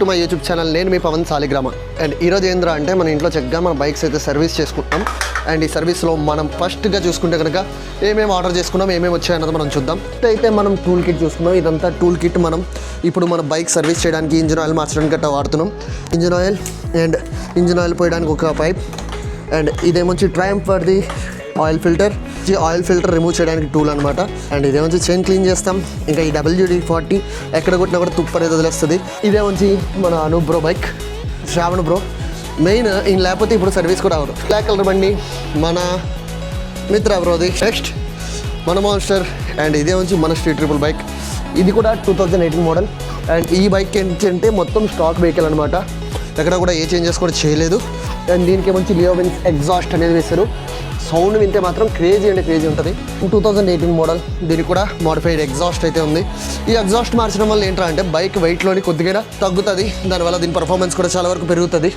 To my YouTube channel. నేను మీ Pawan సాలిగ్రామ. And ఈరోజు ఏంద్రా అంటే మన ఇంట్లో చక్కగా మన బైక్స్ అయితే సర్వీస్ చేసుకుంటాం. అండ్ ఈ సర్వీస్లో మనం ఫస్ట్గా చూసుకుంటే కనుక ఏమేమి ఆర్డర్ చేసుకున్నాం, ఏమేమి వచ్చాయన్నది మనం చూద్దాం. అయితే మనం టూల్ కిట్ చూసుకున్నాం. ఇదంతా టూల్ కిట్ మనం ఇప్పుడు మన బైక్ సర్వీస్ చేయడానికి ఇంజిన్ ఆయిల్ మార్చడానికి గట్టా వాడుతున్నాం. ఇంజిన్ ఆయిల్ పోయడానికి ఒక పైప్. అండ్ ఇదేమొచ్చి Triumph for the oil filter remove చేయడానికి టూల్ అనమాట. అండ్ ఇదేమొచ్చి చైన్ క్లీన్ చేస్తాం. ఇంకా ఈ WD-40 ఎక్కడ కొట్టినా కూడా తుప్పు అనేది వదిలేస్తుంది. ఇదేమొచ్చి మన Anoop bro bike, Shravan bro main. ఈయన లేకపోతే ఇప్పుడు సర్వీస్ కూడా అవ్వదు. బ్లాక్ కలర్ బండి మన మిత్ర బ్రోది. నెక్స్ట్ మన మాన్స్టర్. అండ్ ఇదేమొచ్చి మన స్ట్రీట్ ట్రిపుల్ బైక్. ఇది కూడా 2018 మోడల్. అండ్ ఈ బైక్ ఏంటంటే మొత్తం స్టాక్ వెహికల్ అనమాట. ఎక్కడ కూడా ఏ చేంజెస్ కూడా చేయలేదు. అండ్ దీనికి ఏమొచ్చి లియోవిన్స్ ఎగ్జాస్ట్ అనేది వేస్తారు. సౌండ్ వింటే మాత్రం క్రేజీ ఉంటుంది. 2018 మోడల్. దీనికి కూడా మోడిఫైడ్ ఎగ్జాస్ట్ అయితే ఉంది. ఈ ఎగ్జాస్ట్ మార్చడం వల్ల ఏంటంటే బైక్ వెయిట్లోని కొద్దిగా తగ్గుతుంది. దానివల్ల దీని పర్ఫార్మెన్స్ కూడా చాలా వరకు పెరుగుతుంది.